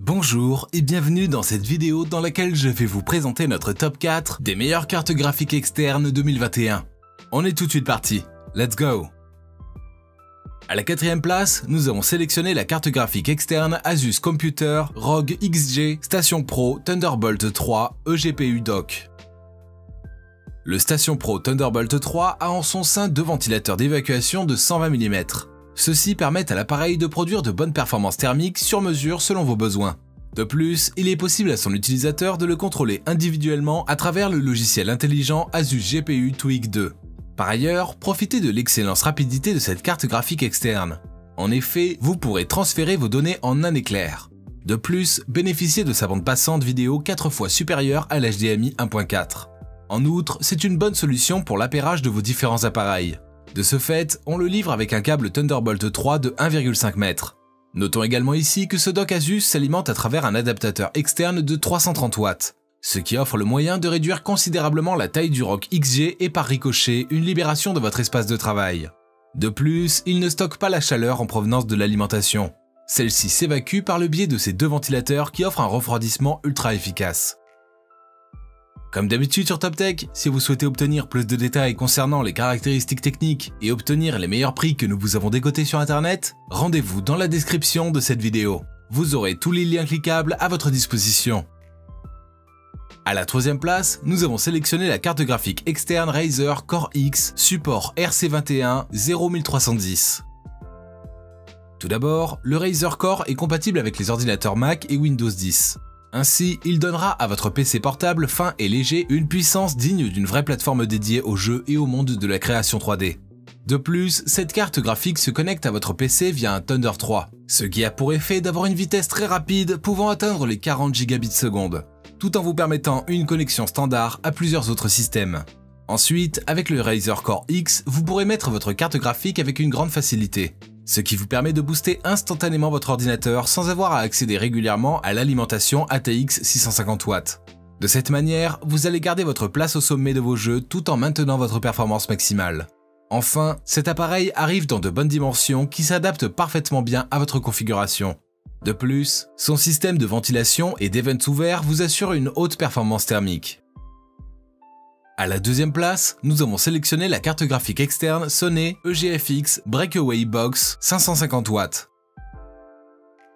Bonjour et bienvenue dans cette vidéo dans laquelle je vais vous présenter notre top 4 des meilleures cartes graphiques externes 2021. On est tout de suite parti, let's go! À la quatrième place, nous avons sélectionné la carte graphique externe Asus Computer ROG XG Station Pro Thunderbolt 3 eGPU Dock. Le Station Pro Thunderbolt 3 a en son sein deux ventilateurs d'évacuation de 120 mm. Ceux-ci permettent à l'appareil de produire de bonnes performances thermiques sur mesure selon vos besoins. De plus, il est possible à son utilisateur de le contrôler individuellement à travers le logiciel intelligent Asus GPU Tweak 2. Par ailleurs, profitez de l'excellente rapidité de cette carte graphique externe. En effet, vous pourrez transférer vos données en un éclair. De plus, bénéficiez de sa bande passante vidéo 4 fois supérieure à l'HDMI 1.4. En outre, c'est une bonne solution pour l'appairage de vos différents appareils. De ce fait, on le livre avec un câble Thunderbolt 3 de 1,5 m. Notons également ici que ce dock Asus s'alimente à travers un adaptateur externe de 330 watts, ce qui offre le moyen de réduire considérablement la taille du ROG XG et par ricochet une libération de votre espace de travail. De plus, il ne stocke pas la chaleur en provenance de l'alimentation. Celle-ci s'évacue par le biais de ces deux ventilateurs qui offrent un refroidissement ultra efficace. Comme d'habitude sur TopTech, si vous souhaitez obtenir plus de détails concernant les caractéristiques techniques et obtenir les meilleurs prix que nous vous avons décotés sur internet, rendez-vous dans la description de cette vidéo. Vous aurez tous les liens cliquables à votre disposition. À la troisième place, nous avons sélectionné la carte graphique externe Razer Core X support RC21 01310. Tout d'abord, le Razer Core est compatible avec les ordinateurs Mac et Windows 10. Ainsi, il donnera à votre PC portable fin et léger une puissance digne d'une vraie plateforme dédiée aux jeux et au monde de la création 3D. De plus, cette carte graphique se connecte à votre PC via un Thunder 3, ce qui a pour effet d'avoir une vitesse très rapide pouvant atteindre les 40 Gbps, tout en vous permettant une connexion standard à plusieurs autres systèmes. Ensuite, avec le Razer Core X, vous pourrez mettre votre carte graphique avec une grande facilité, ce qui vous permet de booster instantanément votre ordinateur sans avoir à accéder régulièrement à l'alimentation ATX 650 watts. De cette manière, vous allez garder votre place au sommet de vos jeux tout en maintenant votre performance maximale. Enfin, cet appareil arrive dans de bonnes dimensions qui s'adaptent parfaitement bien à votre configuration. De plus, son système de ventilation et d'events ouverts vous assure une haute performance thermique. À la deuxième place, nous avons sélectionné la carte graphique externe Sony EGFX Breakaway Box 550 watts.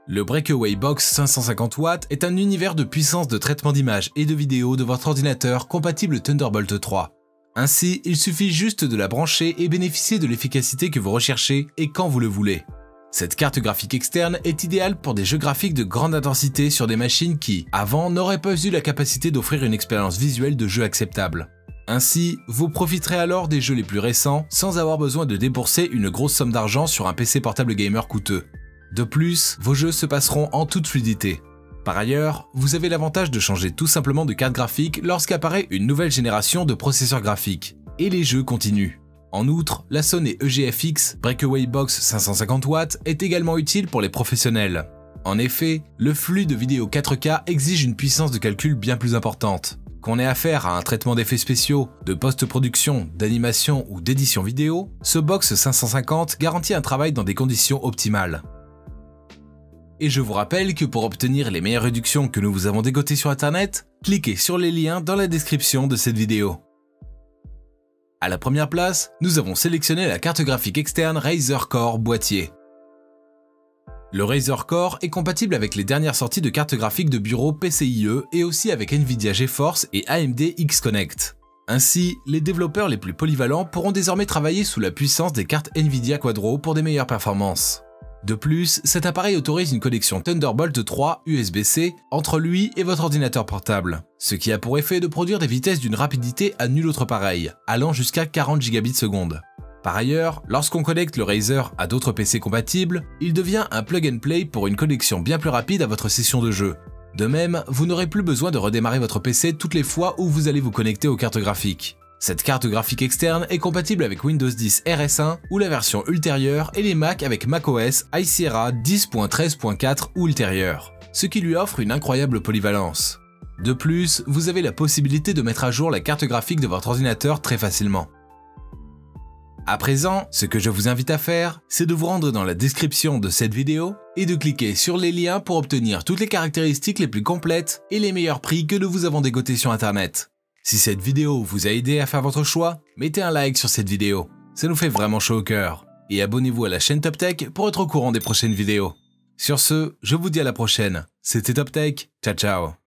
Le Breakaway Box 550 watts est un univers de puissance de traitement d'image et de vidéo de votre ordinateur compatible Thunderbolt 3. Ainsi, il suffit juste de la brancher et bénéficier de l'efficacité que vous recherchez et quand vous le voulez. Cette carte graphique externe est idéale pour des jeux graphiques de grande intensité sur des machines qui, avant, n'auraient pas eu la capacité d'offrir une expérience visuelle de jeu acceptable. Ainsi, vous profiterez alors des jeux les plus récents sans avoir besoin de débourser une grosse somme d'argent sur un PC portable gamer coûteux. De plus, vos jeux se passeront en toute fluidité. Par ailleurs, vous avez l'avantage de changer tout simplement de carte graphique lorsqu'apparaît une nouvelle génération de processeurs graphiques, et les jeux continuent. En outre, la Sony EGFX Breakaway Box 550 watts est également utile pour les professionnels. En effet, le flux de vidéos 4K exige une puissance de calcul bien plus importante. Qu'on ait affaire à un traitement d'effets spéciaux, de post-production, d'animation ou d'édition vidéo, ce Box 550 garantit un travail dans des conditions optimales. Et je vous rappelle que pour obtenir les meilleures réductions que nous vous avons dégotées sur internet, cliquez sur les liens dans la description de cette vidéo. À la première place, nous avons sélectionné la carte graphique externe Razer Core boîtier. Le Razer Core est compatible avec les dernières sorties de cartes graphiques de bureau PCIe et aussi avec Nvidia GeForce et AMD X-Connect. Ainsi, les développeurs les plus polyvalents pourront désormais travailler sous la puissance des cartes Nvidia Quadro pour des meilleures performances. De plus, cet appareil autorise une connexion Thunderbolt 3 USB-C entre lui et votre ordinateur portable, ce qui a pour effet de produire des vitesses d'une rapidité à nul autre pareil, allant jusqu'à 40 Gbps. Par ailleurs, lorsqu'on connecte le Razer à d'autres PC compatibles, il devient un plug and play pour une connexion bien plus rapide à votre session de jeu. De même, vous n'aurez plus besoin de redémarrer votre PC toutes les fois où vous allez vous connecter aux cartes graphiques. Cette carte graphique externe est compatible avec Windows 10 RS1 ou la version ultérieure et les Mac avec macOS High Sierra 10.13.4 ou ultérieure, ce qui lui offre une incroyable polyvalence. De plus, vous avez la possibilité de mettre à jour la carte graphique de votre ordinateur très facilement. À présent, ce que je vous invite à faire, c'est de vous rendre dans la description de cette vidéo et de cliquer sur les liens pour obtenir toutes les caractéristiques les plus complètes et les meilleurs prix que nous vous avons dégotés sur internet. Si cette vidéo vous a aidé à faire votre choix, mettez un like sur cette vidéo, ça nous fait vraiment chaud au cœur. Et abonnez-vous à la chaîne Top Tech pour être au courant des prochaines vidéos. Sur ce, je vous dis à la prochaine. C'était Top Tech, ciao ciao.